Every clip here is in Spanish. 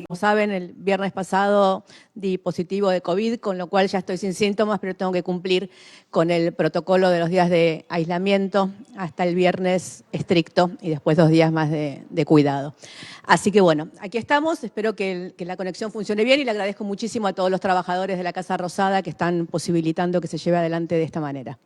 Como saben, el viernes pasado di positivo de COVID, con lo cual ya estoy sin síntomas, pero tengo que cumplir con el protocolo de los días de aislamiento hasta el viernes estricto y después 2 días más de cuidado. Así que bueno, aquí estamos, espero que la conexión funcione bien y le agradezco muchísimo a todos los trabajadores de la Casa Rosada que están posibilitando que se lleve adelante de esta manera.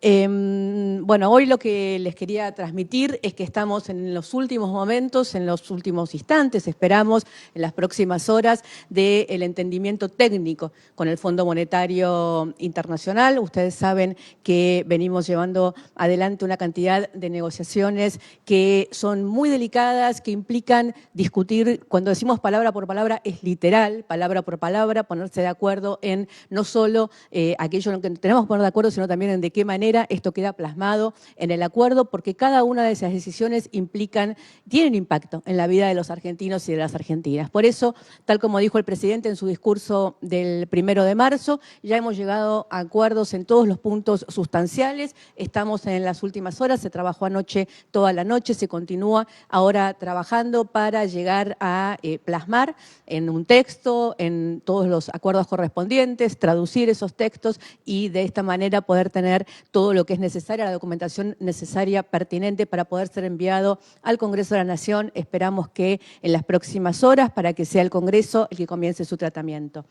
Bueno, hoy lo que les quería transmitir es que estamos en los últimos momentos, en los últimos instantes, esperamos en las próximas horas, del entendimiento técnico con el Fondo Monetario Internacional. Ustedes saben que venimos llevando adelante una cantidad de negociaciones que son muy delicadas, que implican discutir, cuando decimos palabra por palabra, es literal, palabra por palabra, ponerse de acuerdo en no solo aquello en lo que tenemos que poner de acuerdo, sino también en de qué manera esto queda plasmado en el acuerdo, porque cada una de esas decisiones tienen impacto en la vida de los argentinos y de las argentinas. Por eso, tal como dijo el presidente en su discurso del 1 de marzo, ya hemos llegado a acuerdos en todos los puntos sustanciales, estamos en las últimas horas, se trabajó anoche toda la noche, se continúa ahora trabajando para llegar a plasmar en un texto, en todos los acuerdos correspondientes, traducir esos textos y de esta manera poder tener todo lo que es necesaria, la documentación necesaria, pertinente para poder ser enviado al Congreso de la Nación. Esperamos que en las próximas horas, para que sea el Congreso el que comience su tratamiento.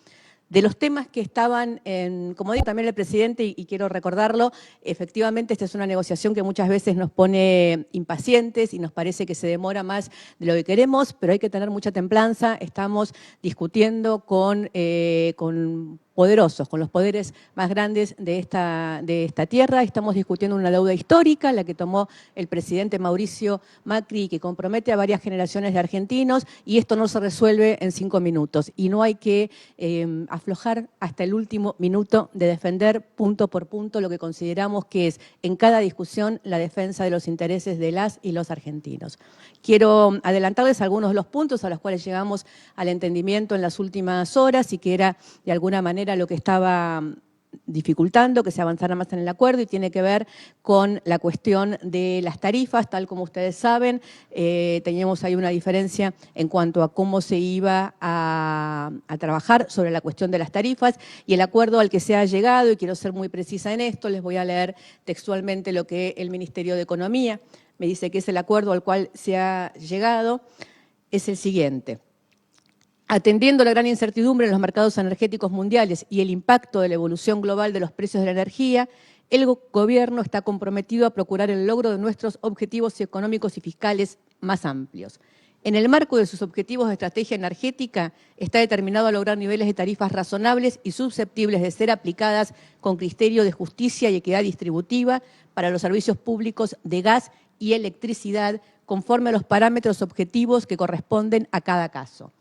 De los temas que estaban, como dijo también el presidente, y quiero recordarlo, efectivamente esta es una negociación que muchas veces nos pone impacientes y nos parece que se demora más de lo que queremos, pero hay que tener mucha templanza. Estamos discutiendo con poderosos, con los poderes más grandes de esta tierra. Estamos discutiendo una deuda histórica, la que tomó el presidente Mauricio Macri, que compromete a varias generaciones de argentinos, y esto no se resuelve en 5 minutos. Y no hay que aflojar hasta el último minuto de defender punto por punto lo que consideramos que es en cada discusión la defensa de los intereses de las y los argentinos. Quiero adelantarles algunos de los puntos a los cuales llegamos al entendimiento en las últimas horas y que era de alguna manera lo que estaba dificultando que se avanzara más en el acuerdo, y tiene que ver con la cuestión de las tarifas. Tal como ustedes saben, teníamos ahí una diferencia en cuanto a cómo se iba a trabajar sobre la cuestión de las tarifas, y el acuerdo al que se ha llegado, y quiero ser muy precisa en esto, les voy a leer textualmente lo que el Ministerio de Economía me dice que es el acuerdo al cual se ha llegado, es el siguiente. Atendiendo la gran incertidumbre en los mercados energéticos mundiales y el impacto de la evolución global de los precios de la energía, el Gobierno está comprometido a procurar el logro de nuestros objetivos económicos y fiscales más amplios. En el marco de sus objetivos de estrategia energética, está determinado a lograr niveles de tarifas razonables y susceptibles de ser aplicadas con criterio de justicia y equidad distributiva para los servicios públicos de gas y electricidad, conforme a los parámetros objetivos que corresponden a cada caso.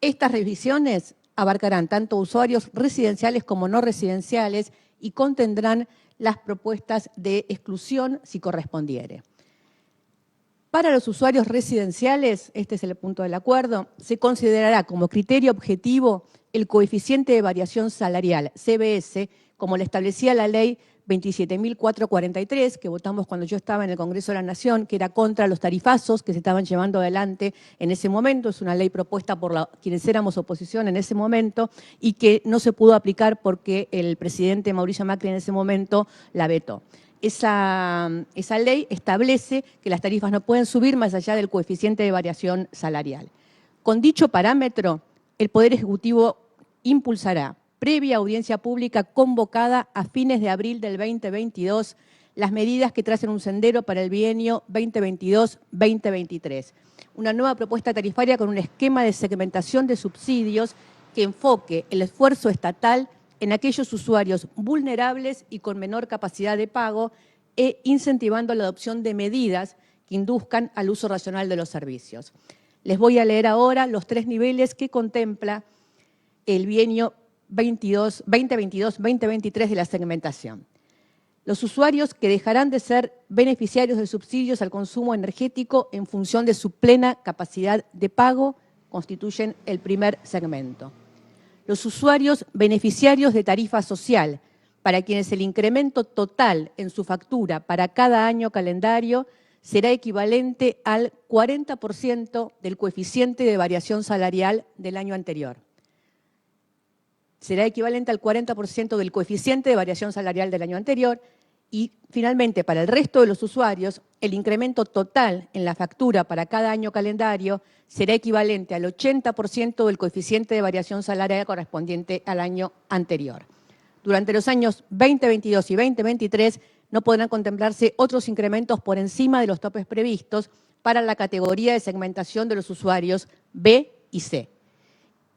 Estas revisiones abarcarán tanto usuarios residenciales como no residenciales y contendrán las propuestas de exclusión si correspondiere. Para los usuarios residenciales, este es el punto del acuerdo, se considerará como criterio objetivo el coeficiente de variación salarial, CBS, como le establecía la ley 27.443, que votamos cuando yo estaba en el Congreso de la Nación, que era contra los tarifazos que se estaban llevando adelante en ese momento. Es una ley propuesta por quienes éramos oposición en ese momento y que no se pudo aplicar porque el presidente Mauricio Macri en ese momento la vetó. Esa ley establece que las tarifas no pueden subir más allá del coeficiente de variación salarial. Con dicho parámetro, el Poder Ejecutivo impulsará, previa audiencia pública convocada a fines de abril del 2022, las medidas que tracen un sendero para el bienio 2022-2023. Una nueva propuesta tarifaria con un esquema de segmentación de subsidios que enfoque el esfuerzo estatal en aquellos usuarios vulnerables y con menor capacidad de pago, e incentivando la adopción de medidas que induzcan al uso racional de los servicios. Les voy a leer ahora los 3 niveles que contempla el bienio 2022-2023 de la segmentación. Los usuarios que dejarán de ser beneficiarios de subsidios al consumo energético en función de su plena capacidad de pago constituyen el primer segmento. Los usuarios beneficiarios de tarifa social, para quienes el incremento total en su factura para cada año calendario será equivalente al 40% del coeficiente de variación salarial del año anterior. Será equivalente al 40% del coeficiente de variación salarial del año anterior. Y finalmente, para el resto de los usuarios, el incremento total en la factura para cada año calendario será equivalente al 80% del coeficiente de variación salarial correspondiente al año anterior. Durante los años 2022 y 2023 no podrán contemplarse otros incrementos por encima de los topes previstos para la categoría de segmentación de los usuarios B y C,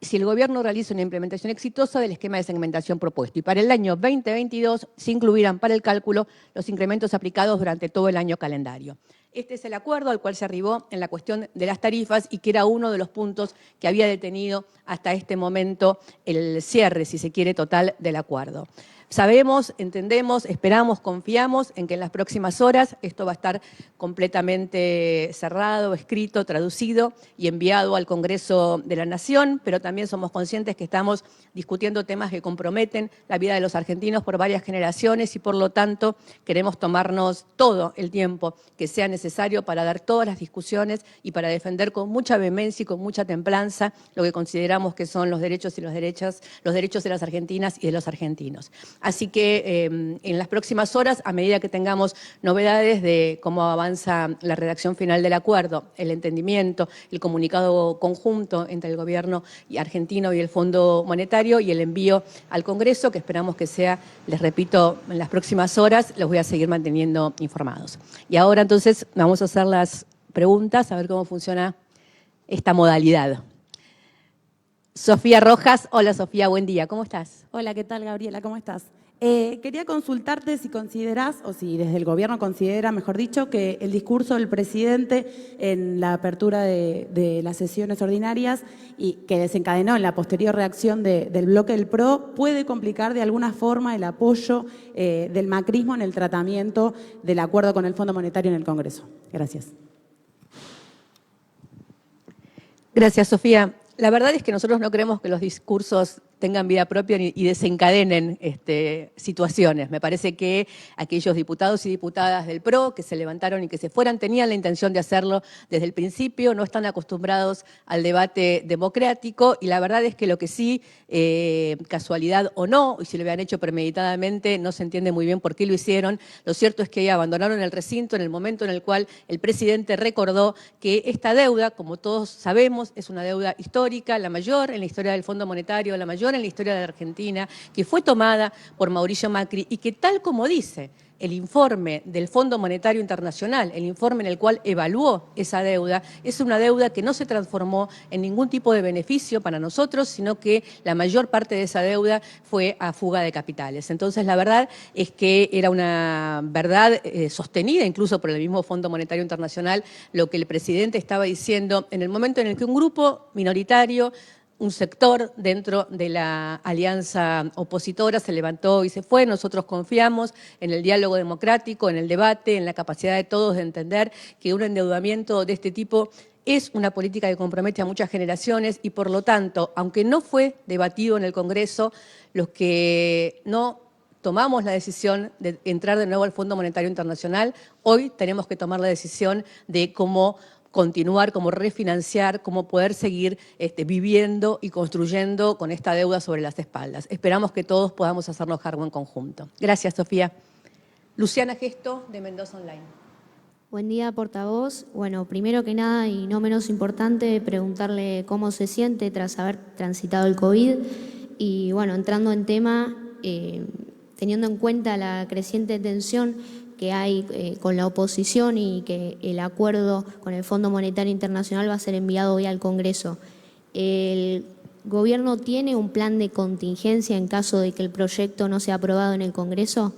si el Gobierno realiza una implementación exitosa del esquema de segmentación propuesto. Y para el año 2022 se incluirán para el cálculo los incrementos aplicados durante todo el año calendario. Este es el acuerdo al cual se arribó en la cuestión de las tarifas y que era uno de los puntos que había detenido hasta este momento el cierre, si se quiere, total del acuerdo. Sabemos, entendemos, esperamos, confiamos en que en las próximas horas esto va a estar completamente cerrado, escrito, traducido y enviado al Congreso de la Nación, pero también somos conscientes que estamos discutiendo temas que comprometen la vida de los argentinos por varias generaciones y por lo tanto queremos tomarnos todo el tiempo que sea necesario para dar todas las discusiones y para defender con mucha vehemencia y con mucha templanza lo que consideramos que son los derechos y los derechos de las argentinas y de los argentinos. Así que en las próximas horas, a medida que tengamos novedades de cómo avanza la redacción final del acuerdo, el entendimiento, el comunicado conjunto entre el Gobierno argentino y el Fondo Monetario y el envío al Congreso, que esperamos que sea, les repito, en las próximas horas, los voy a seguir manteniendo informados. Y ahora entonces vamos a hacer las preguntas, a ver cómo funciona esta modalidad. Sofía Rojas. Hola Sofía, buen día, ¿cómo estás? Hola, ¿qué tal Gabriela? ¿Cómo estás? Quería consultarte si considerás, o si desde el Gobierno considera, mejor dicho, que el discurso del presidente en la apertura de las sesiones ordinarias y que desencadenó en la posterior reacción del bloque del PRO puede complicar de alguna forma el apoyo del macrismo en el tratamiento del acuerdo con el Fondo Monetario en el Congreso. Gracias. Gracias, Sofía. La verdad es que nosotros no creemos que los discursos tengan vida propia y desencadenen situaciones. Me parece que aquellos diputados y diputadas del PRO que se levantaron y que se fueran tenían la intención de hacerlo desde el principio, no están acostumbrados al debate democrático y la verdad es que lo que sí, casualidad o no, y si lo habían hecho premeditadamente, no se entiende muy bien por qué lo hicieron. Lo cierto es que abandonaron el recinto en el momento en el cual el presidente recordó que esta deuda, como todos sabemos, es una deuda histórica, la mayor en la historia del Fondo Monetario, la mayor en la historia de la Argentina, que fue tomada por Mauricio Macri y que tal como dice el informe del Fondo Monetario Internacional, el informe en el cual evaluó esa deuda, es una deuda que no se transformó en ningún tipo de beneficio para nosotros, sino que la mayor parte de esa deuda fue a fuga de capitales. Entonces, la verdad es que era una verdad sostenida incluso por el mismo Fondo Monetario Internacional, lo que el presidente estaba diciendo en el momento en el que un grupo minoritario, un sector dentro de la alianza opositora se levantó y se fue. Nosotros confiamos en el diálogo democrático, en el debate, en la capacidad de todos de entender que un endeudamiento de este tipo es una política que compromete a muchas generaciones y, por lo tanto, aunque no fue debatido en el Congreso, los que no tomamos la decisión de entrar de nuevo al Fondo Monetario Internacional, hoy tenemos que tomar la decisión de cómo continuar, cómo refinanciar, cómo poder seguir viviendo y construyendo con esta deuda sobre las espaldas. Esperamos que todos podamos hacernos cargo en conjunto. Gracias, Sofía. Luciana Gesto, de Mendoza Online. Buen día, portavoz. Bueno, primero que nada y no menos importante, preguntarle cómo se siente tras haber transitado el COVID y, bueno, entrando en tema, teniendo en cuenta la creciente tensión que hay con la oposición y que el acuerdo con el Fondo Monetario Internacional va a ser enviado hoy al Congreso. ¿El Gobierno tiene un plan de contingencia en caso de que el proyecto no sea aprobado en el Congreso?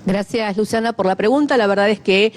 Gracias, Luciana, por la pregunta. La verdad es que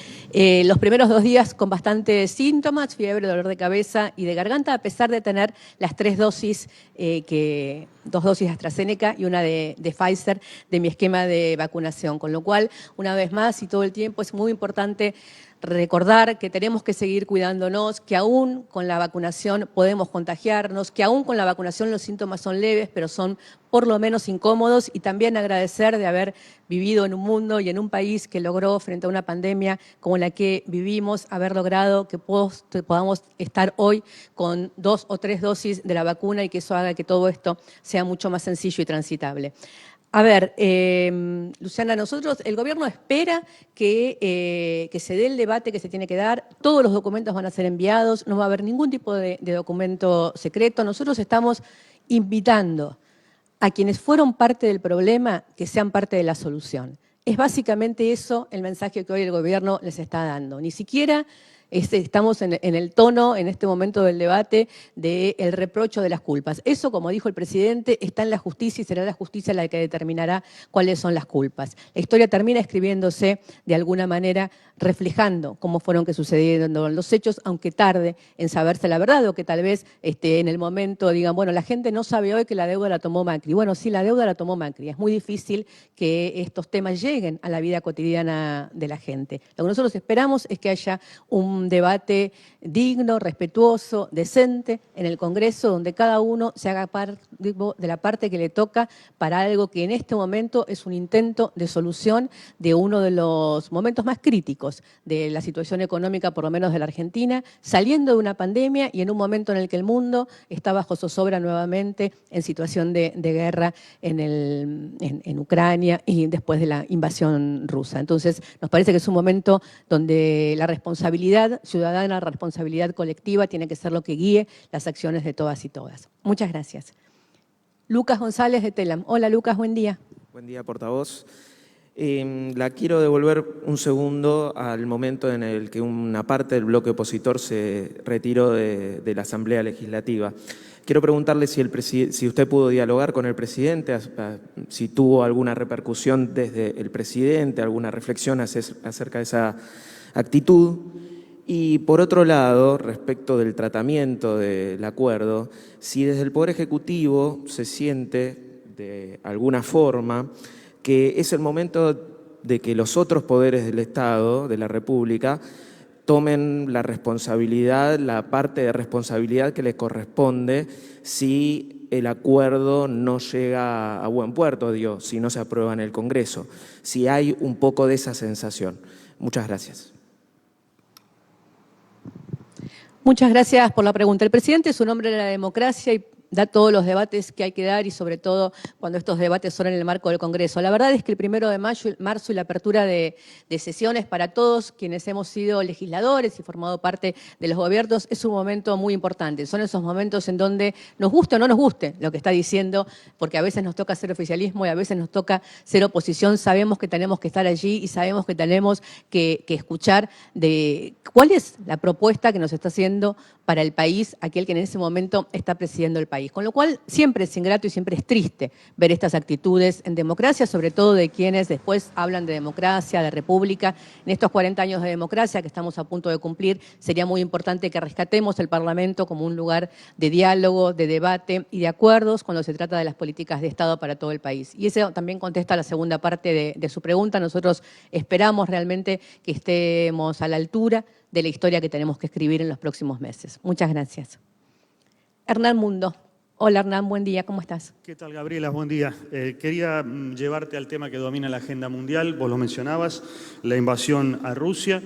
los primeros 2 días con bastantes síntomas, fiebre, dolor de cabeza y de garganta, a pesar de tener las 3 dosis, 2 dosis de AstraZeneca y una de Pfizer de mi esquema de vacunación. Con lo cual, una vez más y todo el tiempo, es muy importante recordar que tenemos que seguir cuidándonos, que aún con la vacunación podemos contagiarnos, que aún con la vacunación los síntomas son leves, pero son por lo menos incómodos, y también agradecer de haber vivido en un mundo y en un país que logró, frente a una pandemia como la que vivimos, haber logrado que podamos estar hoy con 2 o 3 dosis de la vacuna y que eso haga que todo esto sea mucho más sencillo y transitable. A ver, Luciana, el gobierno espera que se dé el debate que se tiene que dar, todos los documentos van a ser enviados, no va a haber ningún tipo de documento secreto. Nosotros estamos invitando a quienes fueron parte del problema que sean parte de la solución. Es básicamente eso el mensaje que hoy el gobierno les está dando. Ni siquiera estamos en el tono, en este momento del debate, del reprocho de las culpas. Eso, como dijo el presidente, está en la justicia y será la justicia la que determinará cuáles son las culpas. La historia termina escribiéndose de alguna manera, reflejando cómo fueron que sucedieron los hechos, aunque tarde en saberse la verdad, o que tal vez en el momento digan, bueno, la gente no sabe hoy que la deuda la tomó Macri. Bueno, sí, la deuda la tomó Macri. Es muy difícil que estos temas lleguen a la vida cotidiana de la gente. Lo que nosotros esperamos es que haya un debate digno, respetuoso, decente en el Congreso, donde cada uno se haga de la parte que le toca para algo que en este momento es un intento de solución de uno de los momentos más críticos de la situación económica, por lo menos de la Argentina, saliendo de una pandemia y en un momento en el que el mundo está bajo zozobra nuevamente en situación de guerra en Ucrania y después de la invasión rusa. Entonces, nos parece que es un momento donde la responsabilidad ciudadana, la responsabilidad colectiva tiene que ser lo que guíe las acciones de todas y todas. Muchas gracias. Lucas González de Telam. Hola Lucas, buen día. Buen día, portavoz. La quiero devolver un segundo al momento en el que una parte del bloque opositor se retiró de la Asamblea Legislativa. Quiero preguntarle si usted pudo dialogar con el presidente, si tuvo alguna repercusión desde el presidente, alguna reflexión acerca de esa actitud. Y por otro lado, respecto del tratamiento del acuerdo, si desde el Poder Ejecutivo se siente de alguna forma que es el momento de que los otros poderes del Estado, de la República, tomen la responsabilidad, la parte de responsabilidad que les corresponde si el acuerdo no llega a buen puerto, si no se aprueba en el Congreso, si hay un poco de esa sensación. Muchas gracias. Muchas gracias por la pregunta. El presidente es un hombre de la democracia y da todos los debates que hay que dar, y sobre todo cuando estos debates son en el marco del Congreso. La verdad es que el 1 de marzo y la apertura de sesiones para todos quienes hemos sido legisladores y formado parte de los gobiernos es un momento muy importante. Son esos momentos en donde nos guste o no nos guste lo que está diciendo, porque a veces nos toca ser oficialismo y a veces nos toca ser oposición. Sabemos que tenemos que estar allí y sabemos que tenemos que escuchar de cuál es la propuesta que nos está haciendo para el país aquel que en ese momento está presidiendo el país. Con lo cual siempre es ingrato y siempre es triste ver estas actitudes en democracia, sobre todo de quienes después hablan de democracia, de república. En estos 40 años de democracia que estamos a punto de cumplir, sería muy importante que rescatemos el Parlamento como un lugar de diálogo, de debate y de acuerdos cuando se trata de las políticas de Estado para todo el país. Y eso también contesta la segunda parte de su pregunta. Nosotros esperamos realmente que estemos a la altura de la historia que tenemos que escribir en los próximos meses. Muchas gracias. Hernán Mundo. Hola Hernán, buen día, ¿cómo estás? ¿Qué tal, Gabriela? Buen día. Quería llevarte al tema que domina la agenda mundial, vos lo mencionabas, la invasión a Rusia.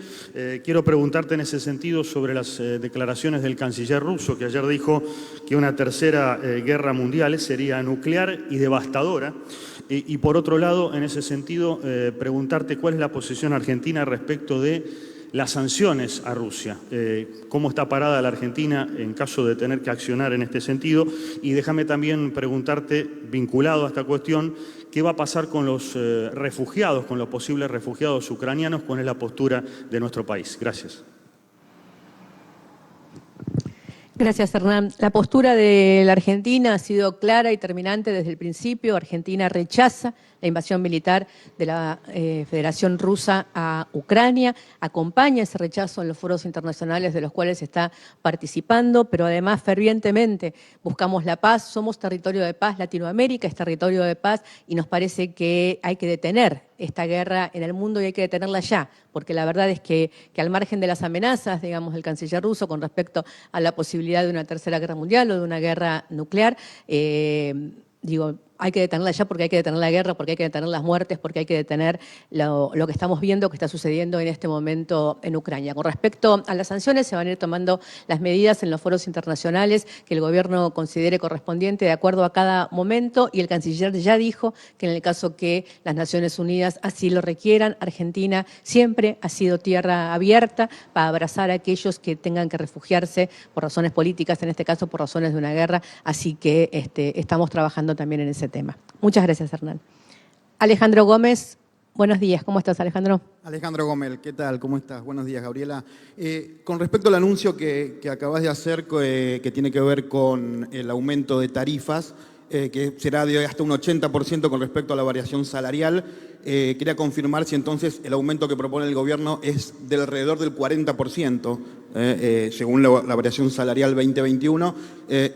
Quiero preguntarte en ese sentido sobre las declaraciones del canciller ruso, que ayer dijo que una tercera guerra mundial sería nuclear y devastadora. Y por otro lado, en ese sentido, preguntarte cuál es la posición argentina respecto de las sanciones a Rusia. ¿Cómo está parada la Argentina en caso de tener que accionar en este sentido? Y déjame también preguntarte, vinculado a esta cuestión, ¿qué va a pasar con los refugiados, con los posibles refugiados ucranianos? ¿Cuál es la postura de nuestro país? Gracias. Gracias, Hernán. La postura de la Argentina ha sido clara y terminante desde el principio. Argentina rechaza la invasión militar de la Federación Rusa a Ucrania, acompaña ese rechazo en los foros internacionales de los cuales está participando, pero además fervientemente buscamos la paz. Somos territorio de paz, Latinoamérica es territorio de paz y nos parece que hay que detener esta guerra en el mundo y hay que detenerla ya, porque la verdad es que al margen de las amenazas, digamos, del canciller ruso con respecto a la posibilidad de una tercera guerra mundial o de una guerra nuclear, digo, hay que detenerla ya porque hay que detener la guerra, porque hay que detener las muertes, porque hay que detener lo que estamos viendo que está sucediendo en este momento en Ucrania. Con respecto a las sanciones, se van a ir tomando las medidas en los foros internacionales que el gobierno considere correspondiente de acuerdo a cada momento y el canciller ya dijo que en el caso que las Naciones Unidas así lo requieran, Argentina siempre ha sido tierra abierta para abrazar a aquellos que tengan que refugiarse por razones políticas, en este caso por razones de una guerra, así que estamos trabajando también en ese tema. Muchas gracias, Hernán. Alejandro Gómez, buenos días. ¿Cómo estás, Alejandro? Alejandro Gómez, ¿qué tal? ¿Cómo estás? Buenos días, Gabriela. Con respecto al anuncio que acabas de hacer, que tiene que ver con el aumento de tarifas, que será de hasta un 80% con respecto a la variación salarial, quería confirmar si entonces el aumento que propone el gobierno es del alrededor del 40%, según la variación salarial 2021,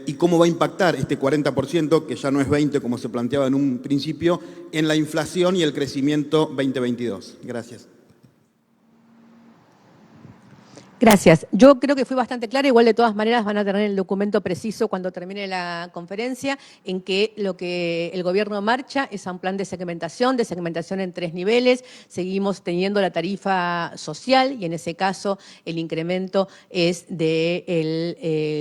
y cómo va a impactar este 40%, que ya no es 20% como se planteaba en un principio, en la inflación y el crecimiento 2022. Gracias. Gracias. Yo creo que fui bastante clara, igual de todas maneras van a tener el documento preciso cuando termine la conferencia, en que lo que el gobierno marcha es a un plan de segmentación en 3 niveles. Seguimos teniendo la tarifa social y en ese caso el incremento es del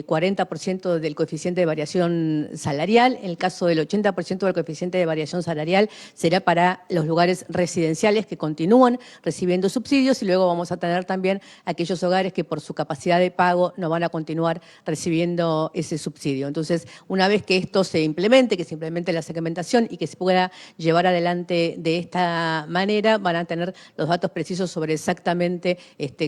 40% del coeficiente de variación salarial. En el caso del 80% del coeficiente de variación salarial será para los lugares residenciales que continúan recibiendo subsidios y luego vamos a tener también aquellos hogares que por su capacidad de pago no van a continuar recibiendo ese subsidio. Entonces, una vez que esto se implemente, que se implemente la segmentación y que se pueda llevar adelante de esta manera, van a tener los datos precisos sobre exactamente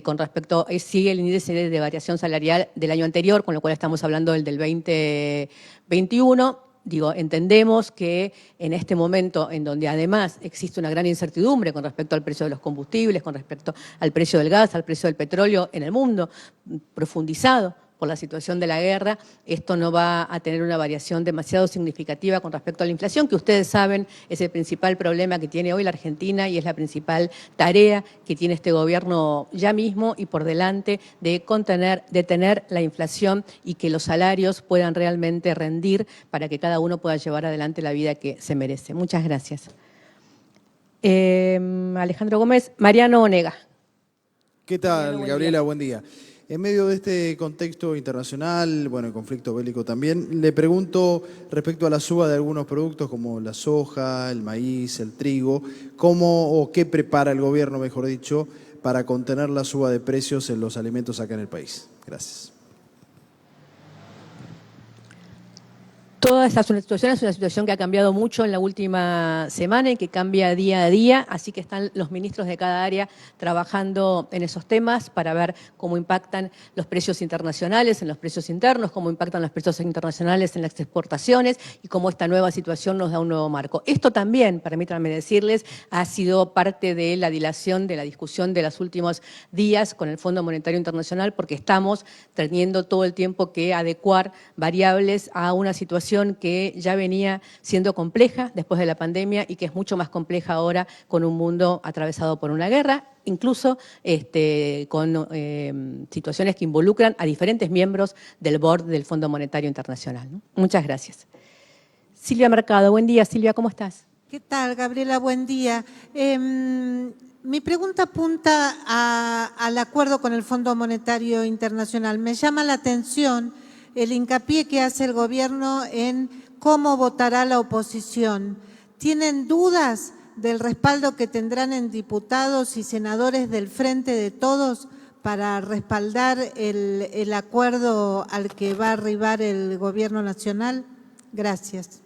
con respecto, sigue el índice de variación salarial del año anterior, con lo cual estamos hablando del 2021. Digo, entendemos que en este momento en donde además existe una gran incertidumbre con respecto al precio de los combustibles, con respecto al precio del gas, al precio del petróleo en el mundo, profundizado por la situación de la guerra, esto no va a tener una variación demasiado significativa con respecto a la inflación, que ustedes saben es el principal problema que tiene hoy la Argentina y es la principal tarea que tiene este gobierno ya mismo y por delante de detener la inflación y que los salarios puedan realmente rendir para que cada uno pueda llevar adelante la vida que se merece. Muchas gracias. Alejandro Gómez, Mariano Onega. ¿Qué tal, Gabriela? Buen día. En medio de este contexto internacional, bueno, el conflicto bélico también, le pregunto respecto a la suba de algunos productos como la soja, el maíz, el trigo, ¿cómo o qué prepara el gobierno, mejor dicho, para contener la suba de precios en los alimentos acá en el país? Gracias. Toda esta situación es una situación que ha cambiado mucho en la última semana y que cambia día a día, así que están los ministros de cada área trabajando en esos temas para ver cómo impactan los precios internacionales en los precios internos, cómo impactan los precios internacionales en las exportaciones y cómo esta nueva situación nos da un nuevo marco. Esto también, permítanme decirles, ha sido parte de la dilación de la discusión de los últimos días con el Fondo Monetario Internacional porque estamos teniendo todo el tiempo que adecuar variables a una situación que ya venía siendo compleja después de la pandemia y que es mucho más compleja ahora con un mundo atravesado por una guerra, incluso con situaciones que involucran a diferentes miembros del board del Fondo Monetario Internacional, ¿no? Muchas gracias. Silvia Mercado, buen día. Silvia, ¿cómo estás? ¿Qué tal, Gabriela? Buen día. Mi pregunta apunta al acuerdo con el Fondo Monetario Internacional. Me llama la atención el hincapié que hace el gobierno en cómo votará la oposición. ¿Tienen dudas del respaldo que tendrán en diputados y senadores del Frente de Todos para respaldar el acuerdo al que va a arribar el gobierno nacional? Gracias.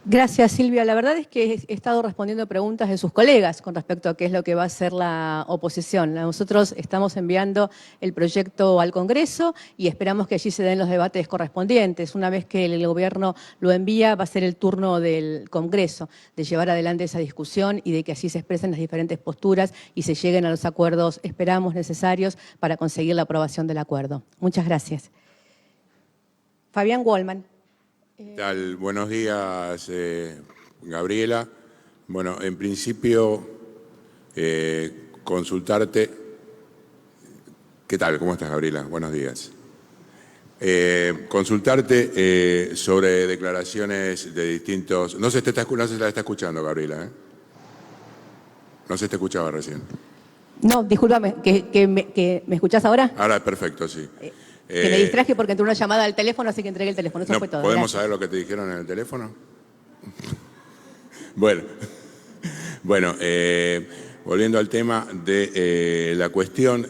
Gracias, Silvia. La verdad es que he estado respondiendo preguntas de sus colegas con respecto a qué es lo que va a hacer la oposición. Nosotros estamos enviando el proyecto al Congreso y esperamos que allí se den los debates correspondientes. Una vez que el gobierno lo envía, va a ser el turno del Congreso de llevar adelante esa discusión y de que así se expresen las diferentes posturas y se lleguen a los acuerdos, esperamos, necesarios para conseguir la aprobación del acuerdo. Muchas gracias. Fabián Wallman. ¿Qué tal? Buenos días, Gabriela. Bueno, en principio, consultarte. ¿Qué tal? ¿Cómo estás, Gabriela? Buenos días. Consultarte sobre declaraciones de distintos... No se la está escuchando, Gabriela, ¿eh? No se te escuchaba recién. No, discúlpame, ¿que me escuchás ahora? Ahora, perfecto, sí. Que me distraje porque entró una llamada al teléfono, así que entregué el teléfono. Eso fue todo. ¿Podemos Gracias. saber lo que te dijeron en el teléfono? Bueno, volviendo al tema de la cuestión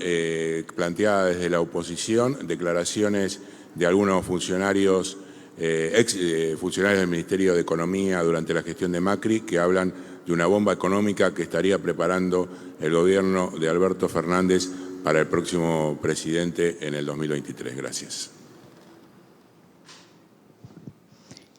planteada desde la oposición, declaraciones de algunos funcionarios, funcionarios del Ministerio de Economía durante la gestión de Macri, que hablan de una bomba económica que estaría preparando el gobierno de Alberto Fernández para el próximo presidente en el 2023. Gracias.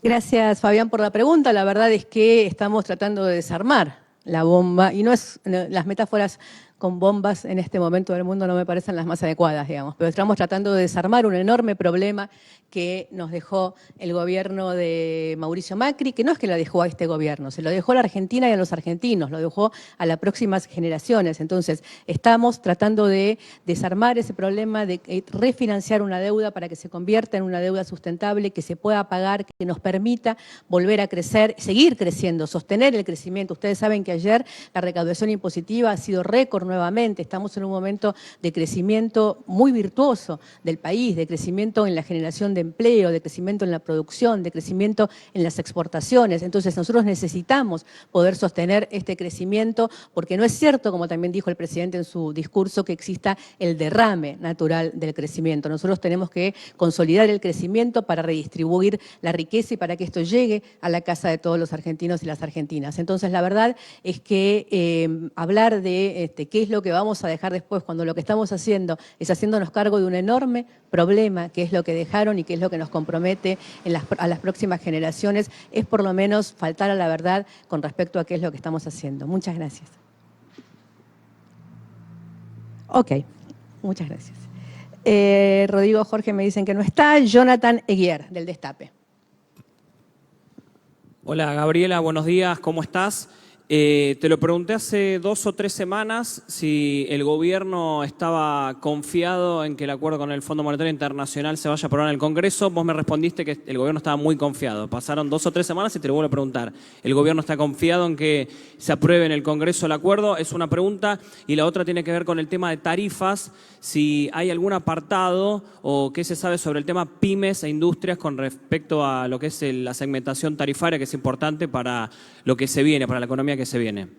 Gracias, Fabián, por la pregunta. La verdad es que estamos tratando de desarmar la bomba, y las metáforas con bombas en este momento del mundo no me parecen las más adecuadas, digamos, pero estamos tratando de desarmar un enorme problema que nos dejó el gobierno de Mauricio Macri, que no es que lo dejó a este gobierno, se lo dejó a la Argentina y a los argentinos, lo dejó a las próximas generaciones. Entonces, estamos tratando de desarmar ese problema, de refinanciar una deuda para que se convierta en una deuda sustentable, que se pueda pagar, que nos permita volver a crecer, seguir creciendo, sostener el crecimiento. Ustedes saben que ayer la recaudación impositiva ha sido récord nuevamente. Estamos en un momento de crecimiento muy virtuoso del país, de crecimiento en la generación de empleo, de crecimiento en la producción, de crecimiento en las exportaciones. Entonces nosotros necesitamos poder sostener este crecimiento, porque no es cierto, como también dijo el presidente en su discurso, que exista el derrame natural del crecimiento. Nosotros tenemos que consolidar el crecimiento para redistribuir la riqueza y para que esto llegue a la casa de todos los argentinos y las argentinas. Entonces la verdad es que hablar de qué es lo que vamos a dejar después, cuando lo que estamos haciendo es haciéndonos cargo de un enorme problema, que es lo que dejaron y que es lo que nos compromete a las próximas generaciones, es por lo menos faltar a la verdad con respecto a qué es lo que estamos haciendo. Muchas gracias. Ok, muchas gracias. Rodrigo Jorge me dicen que no está. Jonathan Eguier, del Destape. Hola, Gabriela, buenos días, ¿cómo estás? Te lo pregunté hace 2 o 3 semanas si el gobierno estaba confiado en que el acuerdo con el Fondo Monetario Internacional se vaya a aprobar en el Congreso. Vos me respondiste que el gobierno estaba muy confiado. Pasaron 2 o 3 semanas y te lo vuelvo a preguntar. ¿El gobierno está confiado en que se apruebe en el Congreso el acuerdo? Es una pregunta. Y la otra tiene que ver con el tema de tarifas. Si hay algún apartado o qué se sabe sobre el tema pymes e industrias con respecto a lo que es la segmentación tarifaria, que es importante para lo que se viene, para la economía que se viene.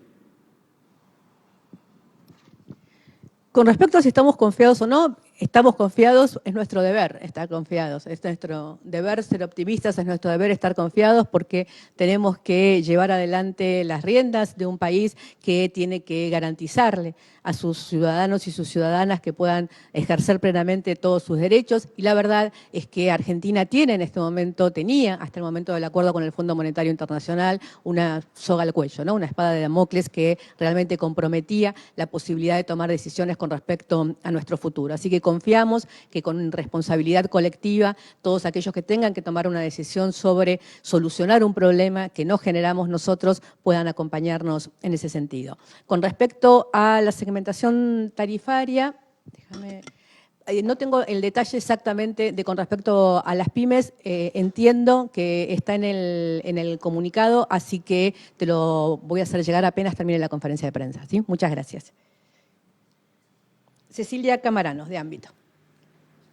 Con respecto a si estamos confiados o no, estamos confiados, es nuestro deber estar confiados, es nuestro deber ser optimistas, es nuestro deber estar confiados porque tenemos que llevar adelante las riendas de un país que tiene que garantizarle a sus ciudadanos y sus ciudadanas que puedan ejercer plenamente todos sus derechos, y la verdad es que Argentina tenía hasta el momento del acuerdo con el Fondo Monetario Internacional una soga al cuello, ¿no? Una espada de Damocles que realmente comprometía la posibilidad de tomar decisiones con respecto a nuestro futuro. Así que confiamos que con responsabilidad colectiva todos aquellos que tengan que tomar una decisión sobre solucionar un problema que no generamos nosotros puedan acompañarnos en ese sentido. Con respecto a la segmentación tarifaria, no tengo el detalle exactamente con respecto a las pymes, entiendo que está en el comunicado, así que te lo voy a hacer llegar apenas termine la conferencia de prensa, ¿sí? Muchas gracias. Cecilia Camaranos, de Ámbito.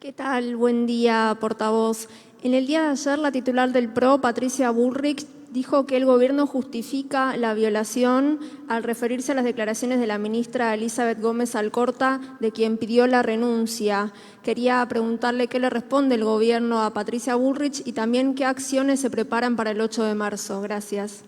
¿Qué tal? Buen día, portavoz. En el día de ayer, la titular del PRO, Patricia Bullrich, dijo que el gobierno justifica la violación al referirse a las declaraciones de la ministra Elizabeth Gómez Alcorta, de quien pidió la renuncia. Quería preguntarle qué le responde el gobierno a Patricia Bullrich y también qué acciones se preparan para el 8 de marzo. Gracias.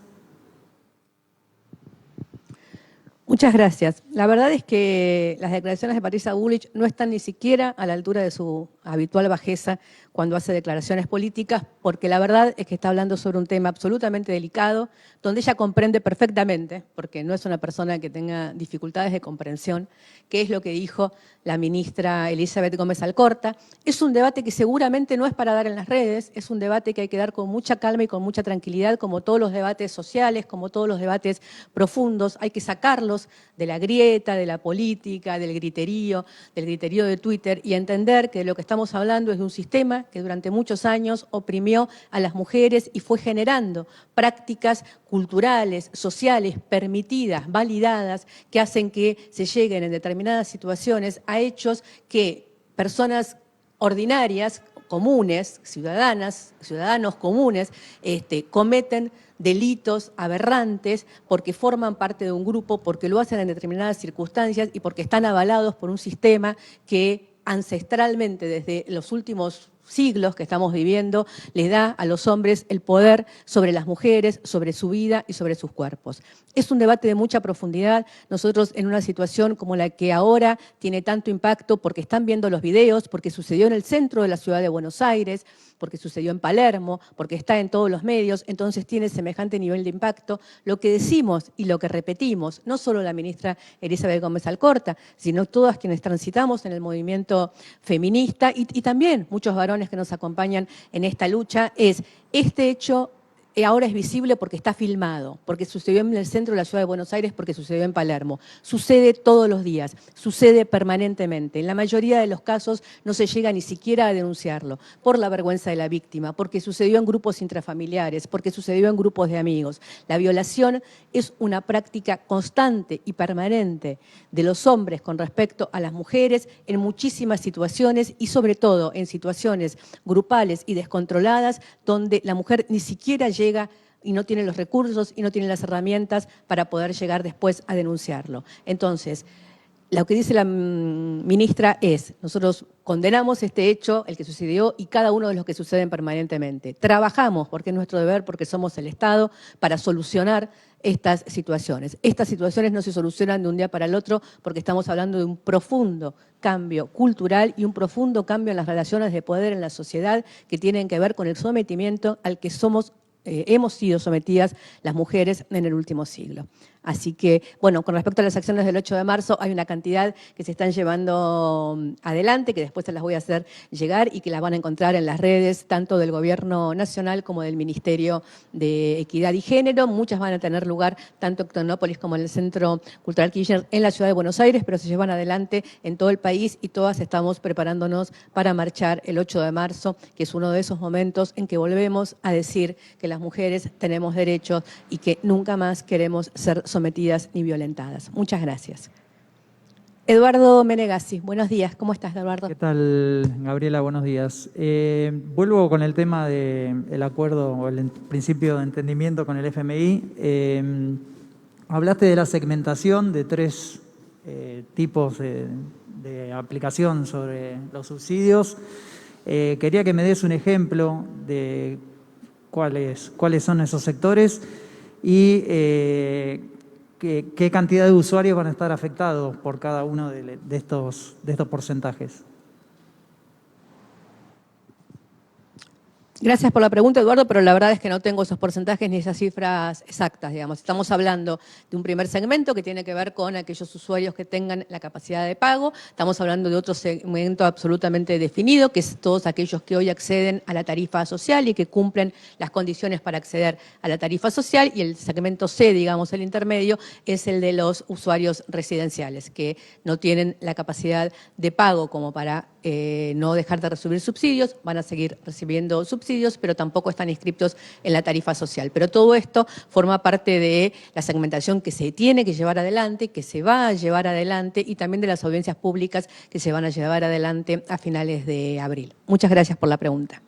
Muchas gracias. La verdad es que las declaraciones de Patricia Bullrich no están ni siquiera a la altura de su habitual bajeza cuando hace declaraciones políticas, porque la verdad es que está hablando sobre un tema absolutamente delicado, donde ella comprende perfectamente, porque no es una persona que tenga dificultades de comprensión, qué es lo que dijo la ministra Elizabeth Gómez Alcorta. Es un debate que seguramente no es para dar en las redes, es un debate que hay que dar con mucha calma y con mucha tranquilidad, como todos los debates sociales, como todos los debates profundos. Hay que sacarlos de la grieta, de la política, del griterío de Twitter, y entender que de lo que estamos hablando es de un sistema que durante muchos años oprimió a las mujeres y fue generando prácticas culturales, sociales, permitidas, validadas, que hacen que se lleguen en determinadas situaciones a hechos que personas ordinarias, comunes, ciudadanos comunes, cometen delitos aberrantes porque forman parte de un grupo, porque lo hacen en determinadas circunstancias y porque están avalados por un sistema que ancestralmente, desde los últimos siglos que estamos viviendo, les da a los hombres el poder sobre las mujeres, sobre su vida y sobre sus cuerpos. Es un debate de mucha profundidad. Nosotros en una situación como la que ahora tiene tanto impacto porque están viendo los videos, porque sucedió en el centro de la ciudad de Buenos Aires, porque sucedió en Palermo, porque está en todos los medios, entonces tiene semejante nivel de impacto. Lo que decimos y lo que repetimos, no solo la ministra Elizabeth Gómez Alcorta, sino todas quienes transitamos en el movimiento feminista y también muchos varones que nos acompañan en esta lucha, es este hecho ahora es visible porque está filmado, porque sucedió en el centro de la ciudad de Buenos Aires, porque sucedió en Palermo. Sucede todos los días, sucede permanentemente. En la mayoría de los casos no se llega ni siquiera a denunciarlo, por la vergüenza de la víctima, porque sucedió en grupos intrafamiliares, porque sucedió en grupos de amigos. La violación es una práctica constante y permanente de los hombres con respecto a las mujeres en muchísimas situaciones y sobre todo en situaciones grupales y descontroladas donde la mujer ni siquiera llega y no tiene los recursos y no tiene las herramientas para poder llegar después a denunciarlo. Entonces, lo que dice la ministra es, nosotros condenamos este hecho, el que sucedió y cada uno de los que suceden permanentemente. Trabajamos, porque es nuestro deber, porque somos el Estado, para solucionar estas situaciones. Estas situaciones no se solucionan de un día para el otro porque estamos hablando de un profundo cambio cultural y un profundo cambio en las relaciones de poder en la sociedad que tienen que ver con el sometimiento al que hemos sido sometidas las mujeres en el último siglo. Así que, bueno, con respecto a las acciones del 8 de marzo, hay una cantidad que se están llevando adelante, que después se las voy a hacer llegar y que las van a encontrar en las redes, tanto del Gobierno Nacional como del Ministerio de Equidad y Género. Muchas van a tener lugar tanto en Tecnópolis como en el Centro Cultural Kirchner en la Ciudad de Buenos Aires, pero se llevan adelante en todo el país y todas estamos preparándonos para marchar el 8 de marzo, que es uno de esos momentos en que volvemos a decir que las mujeres tenemos derechos y que nunca más queremos ser sometidas ni violentadas. Muchas gracias. Eduardo Menegazzi, buenos días. ¿Cómo estás, Eduardo? ¿Qué tal, Gabriela? Buenos días. Vuelvo con el tema del acuerdo o el principio de entendimiento con el FMI. Hablaste de la segmentación de 3 tipos de aplicación sobre los subsidios. Quería que me des un ejemplo de cuáles son esos sectores y qué cantidad de usuarios van a estar afectados por cada uno de estos porcentajes. Gracias por la pregunta, Eduardo, pero la verdad es que no tengo esos porcentajes ni esas cifras exactas, digamos. Estamos hablando de un primer segmento que tiene que ver con aquellos usuarios que tengan la capacidad de pago. Estamos hablando de otro segmento absolutamente definido, que es todos aquellos que hoy acceden a la tarifa social y que cumplen las condiciones para acceder a la tarifa social. Y el segmento C, digamos, el intermedio, es el de los usuarios residenciales, que no tienen la capacidad de pago como para no dejar de recibir subsidios, van a seguir recibiendo subsidios, pero tampoco están inscriptos en la tarifa social. Pero todo esto forma parte de la segmentación que se tiene que llevar adelante, que se va a llevar adelante y también de las audiencias públicas que se van a llevar adelante a finales de abril. Muchas gracias por la pregunta.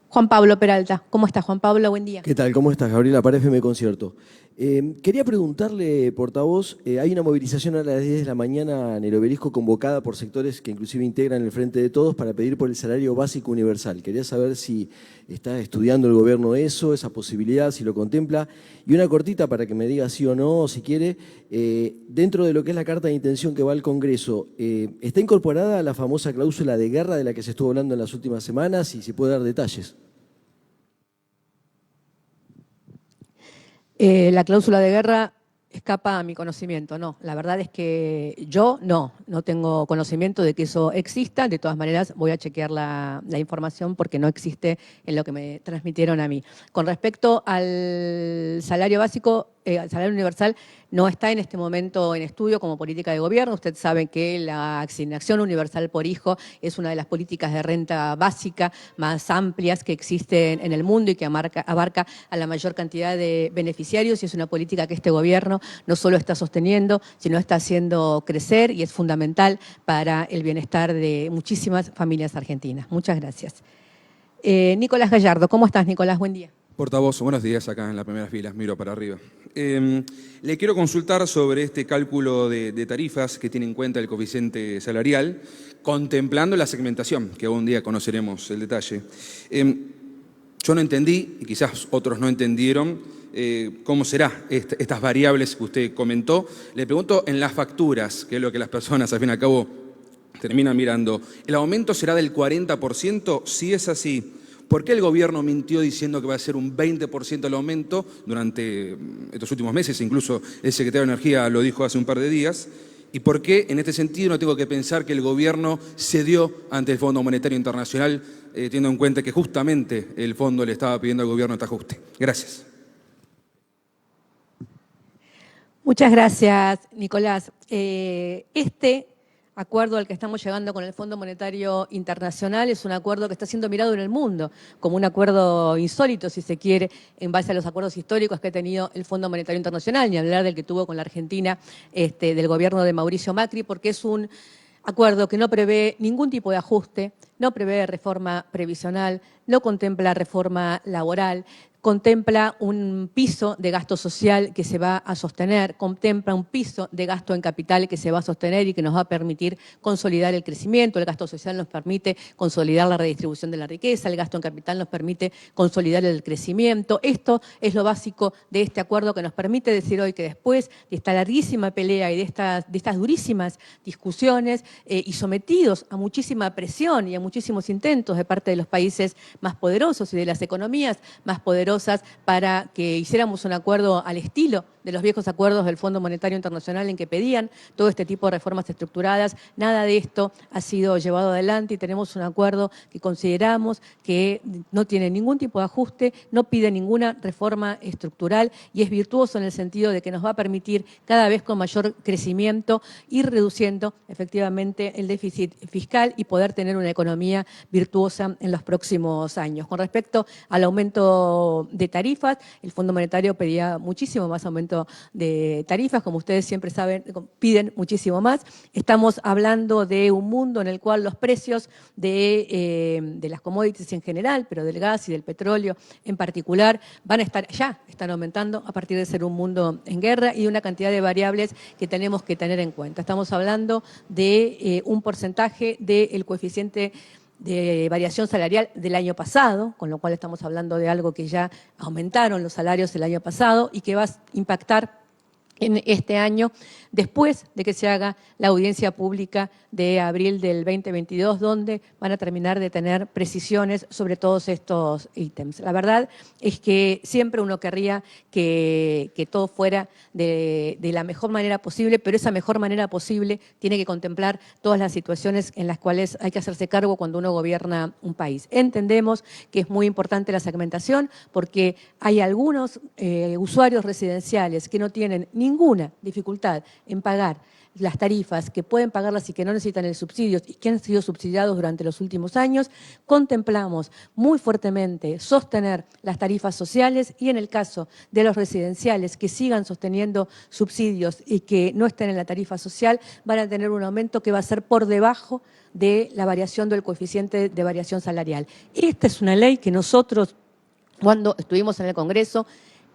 Juan Pablo Peralta. ¿Cómo estás, Juan Pablo? Buen día. ¿Qué tal? ¿Cómo estás, Gabriela? Para FM Concierto. Quería preguntarle, portavoz, hay una movilización a las 10 de la mañana en el Obelisco convocada por sectores que inclusive integran el Frente de Todos para pedir por el salario básico universal. Quería saber si está estudiando el gobierno eso, esa posibilidad, si lo contempla. Y una cortita para que me diga sí o no, si quiere. Dentro de lo que es la carta de intención que va al Congreso, ¿está incorporada la famosa cláusula de guerra de la que se estuvo hablando en las últimas semanas? Y si puede dar detalles. La cláusula de guerra escapa a mi conocimiento, no. La verdad es que yo no tengo conocimiento de que eso exista. De todas maneras, voy a chequear la información porque no existe en lo que me transmitieron a mí. Con respecto al salario básico, al salario universal, no está en este momento en estudio como política de gobierno. Usted sabe que la asignación universal por hijo es una de las políticas de renta básica más amplias que existen en el mundo y que abarca a la mayor cantidad de beneficiarios, y es una política que este gobierno no solo está sosteniendo, sino está haciendo crecer y es fundamental para el bienestar de muchísimas familias argentinas. Muchas gracias. Nicolás Gallardo, ¿cómo estás, Nicolás? Buen día. Portavoz, buenos días, acá en las primeras filas, miro para arriba. Le quiero consultar sobre este cálculo de tarifas que tiene en cuenta el coeficiente salarial, contemplando la segmentación, que algún día conoceremos el detalle. Yo no entendí, y quizás otros no entendieron, cómo será estas variables que usted comentó. Le pregunto en las facturas, que es lo que las personas al fin y al cabo terminan mirando. ¿El aumento será del 40%? Si es así, ¿por qué el gobierno mintió diciendo que va a ser un 20% el aumento durante estos últimos meses? Incluso el secretario de Energía lo dijo hace un par de días. ¿Y por qué en este sentido no tengo que pensar que el gobierno cedió ante el Fondo Monetario Internacional, teniendo en cuenta que justamente el fondo le estaba pidiendo al gobierno este ajuste? Gracias. Muchas gracias, Nicolás. Este acuerdo al que estamos llegando con el Fondo Monetario Internacional es un acuerdo que está siendo mirado en el mundo como un acuerdo insólito, si se quiere, en base a los acuerdos históricos que ha tenido el Fondo Monetario Internacional, ni hablar del que tuvo con la Argentina del gobierno de Mauricio Macri, porque es un acuerdo que no prevé ningún tipo de ajuste, no prevé reforma previsional, no contempla reforma laboral, contempla un piso de gasto social que se va a sostener, contempla un piso de gasto en capital que se va a sostener y que nos va a permitir consolidar el crecimiento. El gasto social nos permite consolidar la redistribución de la riqueza, el gasto en capital nos permite consolidar el crecimiento. Esto es lo básico de este acuerdo que nos permite decir hoy que después de esta larguísima pelea y de estas durísimas discusiones y sometidos a muchísima presión y a muchísimos intentos de parte de los países más poderosos y de las economías más poderosas para que hiciéramos un acuerdo al estilo de los viejos acuerdos del Fondo Monetario Internacional en que pedían todo este tipo de reformas estructuradas. Nada de esto ha sido llevado adelante y tenemos un acuerdo que consideramos que no tiene ningún tipo de ajuste, no pide ninguna reforma estructural y es virtuoso en el sentido de que nos va a permitir cada vez con mayor crecimiento ir reduciendo efectivamente el déficit fiscal y poder tener una economía virtuosa en los próximos años. Con respecto al aumento de tarifas, el Fondo Monetario pedía muchísimo más aumento de tarifas, como ustedes siempre saben, piden muchísimo más. Estamos hablando de un mundo en el cual los precios de las commodities en general, pero del gas y del petróleo en particular, ya están aumentando a partir de ser un mundo en guerra y una cantidad de variables que tenemos que tener en cuenta. Estamos hablando de un porcentaje del coeficiente de variación salarial del año pasado, con lo cual estamos hablando de algo que ya aumentaron los salarios el año pasado y que va a impactar en este año, después de que se haga la audiencia pública de abril del 2022, donde van a terminar de tener precisiones sobre todos estos ítems. La verdad es que siempre uno querría que todo fuera de la mejor manera posible, pero esa mejor manera posible tiene que contemplar todas las situaciones en las cuales hay que hacerse cargo cuando uno gobierna un país. Entendemos que es muy importante la segmentación porque hay algunos usuarios residenciales que no tienen ninguna dificultad en pagar las tarifas, que pueden pagarlas y que no necesitan el subsidio y que han sido subsidiados durante los últimos años. Contemplamos muy fuertemente sostener las tarifas sociales y en el caso de los residenciales que sigan sosteniendo subsidios y que no estén en la tarifa social, van a tener un aumento que va a ser por debajo de la variación del coeficiente de variación salarial. Esta es una ley que nosotros, cuando estuvimos en el Congreso,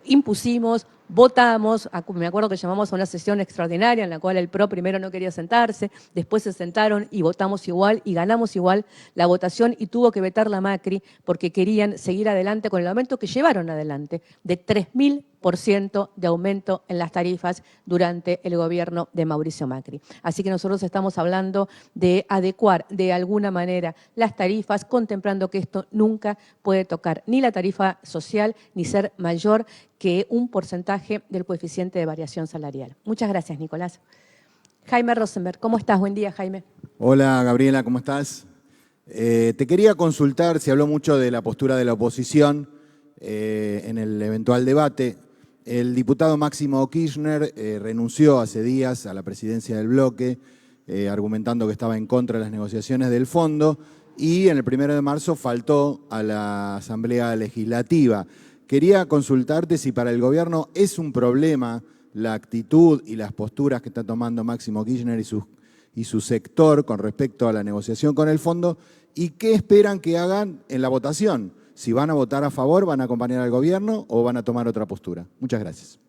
impusimos votamos, me acuerdo que llamamos a una sesión extraordinaria en la cual el PRO primero no quería sentarse, después se sentaron y votamos igual y ganamos igual la votación y tuvo que vetar la Macri porque querían seguir adelante con el aumento que llevaron adelante de 3.000% de aumento en las tarifas durante el gobierno de Mauricio Macri. Así que nosotros estamos hablando de adecuar de alguna manera las tarifas, contemplando que esto nunca puede tocar ni la tarifa social ni ser mayor que un porcentaje del coeficiente de variación salarial. Muchas gracias, Nicolás. Jaime Rosenberg, ¿cómo estás? Buen día, Jaime. Hola, Gabriela, ¿cómo estás? Te quería consultar, se habló mucho de la postura de la oposición en el eventual debate. El diputado Máximo Kirchner renunció hace días a la presidencia del bloque, argumentando que estaba en contra de las negociaciones del fondo, y en el 1 de marzo faltó a la Asamblea Legislativa. Quería consultarte si para el gobierno es un problema la actitud y las posturas que está tomando Máximo Kirchner y su sector con respecto a la negociación con el fondo, y qué esperan que hagan en la votación. Si van a votar a favor, van a acompañar al gobierno o van a tomar otra postura. Muchas gracias.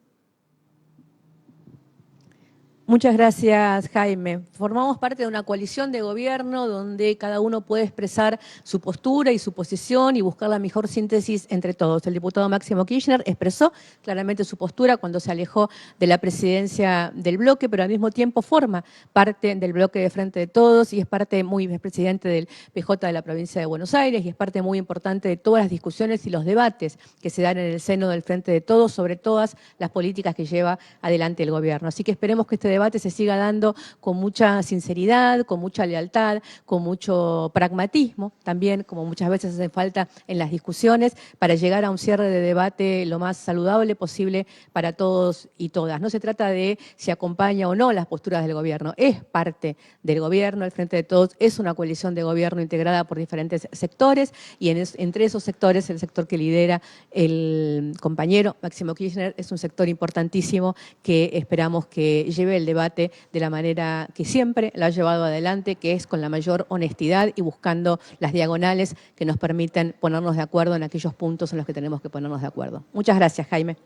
Muchas gracias, Jaime. Formamos parte de una coalición de gobierno donde cada uno puede expresar su postura y su posición y buscar la mejor síntesis entre todos. El diputado Máximo Kirchner expresó claramente su postura cuando se alejó de la presidencia del bloque, pero al mismo tiempo forma parte del bloque de Frente de Todos y es presidente del PJ de la provincia de Buenos Aires y es parte muy importante de todas las discusiones y los debates que se dan en el seno del Frente de Todos sobre todas las políticas que lleva adelante el gobierno. Así que esperemos que este debate se siga dando con mucha sinceridad, con mucha lealtad, con mucho pragmatismo, también como muchas veces hace falta en las discusiones, para llegar a un cierre de debate lo más saludable posible para todos y todas. No se trata de si acompaña o no las posturas del gobierno, es parte del gobierno, el Frente de Todos es una coalición de gobierno integrada por diferentes sectores y entre esos sectores el sector que lidera el compañero Máximo Kirchner es un sector importantísimo que esperamos que lleve el debate de la manera que siempre lo ha llevado adelante, que es con la mayor honestidad y buscando las diagonales que nos permiten ponernos de acuerdo en aquellos puntos en los que tenemos que ponernos de acuerdo. Muchas gracias, Jaime.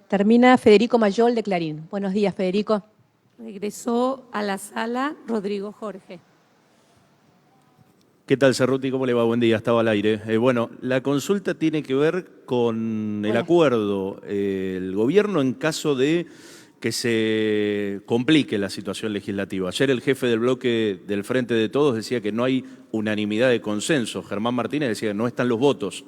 Termina Federico Mayol de Clarín. Buenos días, Federico. Regresó a la sala Rodrigo Jorge. ¿Qué tal, Cerruti? ¿Cómo le va? Buen día, estaba al aire. Bueno, la consulta tiene que ver con el acuerdo. El gobierno, en caso de que se complique la situación legislativa. Ayer el jefe del bloque del Frente de Todos decía que no hay unanimidad de consenso. Germán Martínez decía que no están los votos.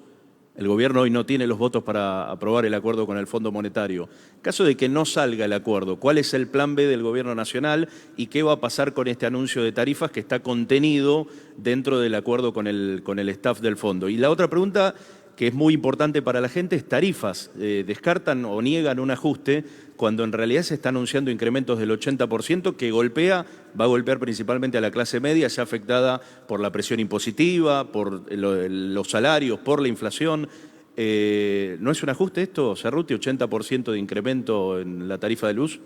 El gobierno hoy no tiene los votos para aprobar el acuerdo con el Fondo Monetario. En caso de que no salga el acuerdo, ¿cuál es el plan B del gobierno nacional y qué va a pasar con este anuncio de tarifas que está contenido dentro del acuerdo con el staff del fondo? Y la otra pregunta, que es muy importante para la gente, es tarifas. Descartan o niegan un ajuste cuando en realidad se está anunciando incrementos del 80% que va a golpear principalmente a la clase media, ya afectada por la presión impositiva, por los salarios, por la inflación. ¿No es un ajuste esto, Cerruti, 80% de incremento en la tarifa de luz?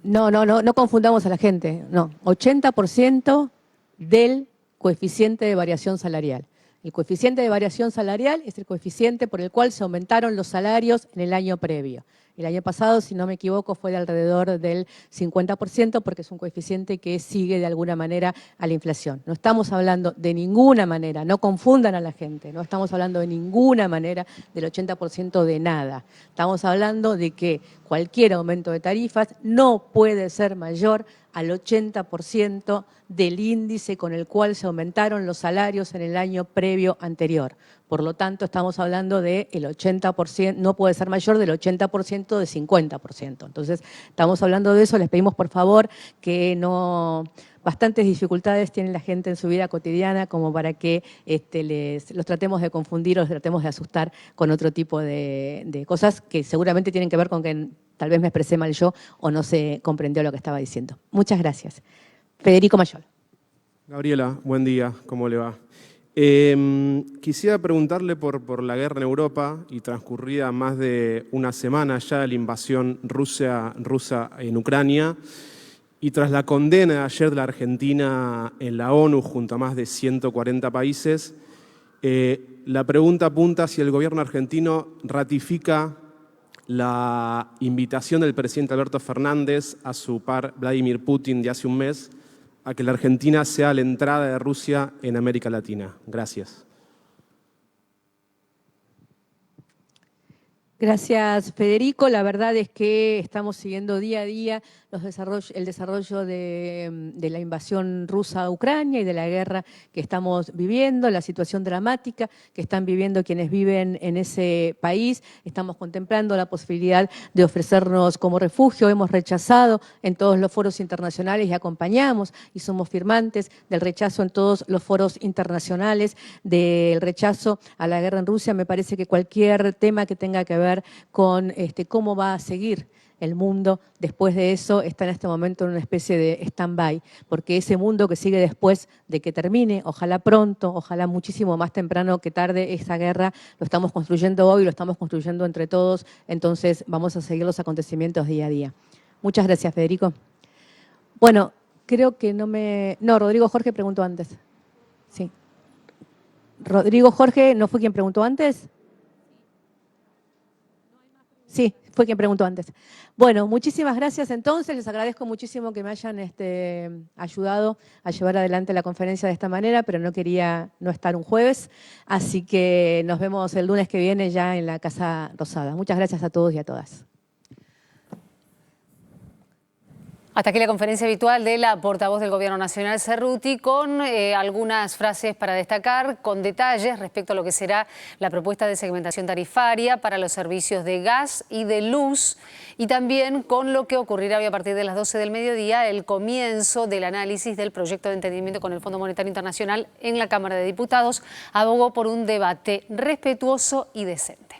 No confundamos a la gente. No, 80% del coeficiente de variación salarial. El coeficiente de variación salarial es el coeficiente por el cual se aumentaron los salarios en el año previo. El año pasado, si no me equivoco, fue de alrededor del 50% porque es un coeficiente que sigue de alguna manera a la inflación. No estamos hablando de ninguna manera, no confundan a la gente, no estamos hablando de ninguna manera del 80% de nada. Estamos hablando de que cualquier aumento de tarifas no puede ser mayor al 80% del índice con el cual se aumentaron los salarios en el año previo anterior. Por lo tanto, estamos hablando del 80%, no puede ser mayor del 80% de 50%. Entonces, estamos hablando de eso, les pedimos por favor que no... Bastantes dificultades tiene la gente en su vida cotidiana como para que los tratemos de confundir o los tratemos de asustar con otro tipo de cosas que seguramente tienen que ver con que tal vez me expresé mal yo o no se comprendió lo que estaba diciendo. Muchas gracias. Federico Mayol. Gabriela, buen día, ¿cómo le va? Quisiera preguntarle por la guerra en Europa y transcurrida más de una semana ya de la invasión rusa en Ucrania y tras la condena de ayer de la Argentina en la ONU junto a más de 140 países, la pregunta apunta si el gobierno argentino ratifica la invitación del presidente Alberto Fernández a su par Vladimir Putin de hace un mes a que la Argentina sea la entrada de Rusia en América Latina. Gracias. Gracias, Federico. La verdad es que estamos siguiendo día a día el desarrollo de la invasión rusa a Ucrania y de la guerra que estamos viviendo, la situación dramática que están viviendo quienes viven en ese país. Estamos contemplando la posibilidad de ofrecernos como refugio. Hemos rechazado en todos los foros internacionales y acompañamos y somos firmantes del rechazo en todos los foros internacionales, del rechazo a la guerra en Rusia. Me parece que cualquier tema que tenga que ver con cómo va a seguir el mundo después de eso está en este momento en una especie de stand-by, porque ese mundo que sigue después de que termine, ojalá pronto, ojalá muchísimo más temprano que tarde, esa guerra lo estamos construyendo hoy, lo estamos construyendo entre todos, entonces vamos a seguir los acontecimientos día a día. Muchas gracias, Federico. Bueno, creo que No, Rodrigo Jorge preguntó antes. Sí. Rodrigo Jorge, ¿no fue quien preguntó antes? Sí, fue quien preguntó antes. Bueno, muchísimas gracias entonces. Les agradezco muchísimo que me hayan ayudado a llevar adelante la conferencia de esta manera, pero no quería no estar un jueves. Así que nos vemos el lunes que viene ya en la Casa Rosada. Muchas gracias a todos y a todas. Hasta aquí la conferencia habitual de la portavoz del Gobierno Nacional, Cerruti, con algunas frases para destacar, con detalles respecto a lo que será la propuesta de segmentación tarifaria para los servicios de gas y de luz, y también con lo que ocurrirá hoy a partir de las 12 del mediodía, el comienzo del análisis del proyecto de entendimiento con el Fondo Monetario Internacional en la Cámara de Diputados. Abogó por un debate respetuoso y decente.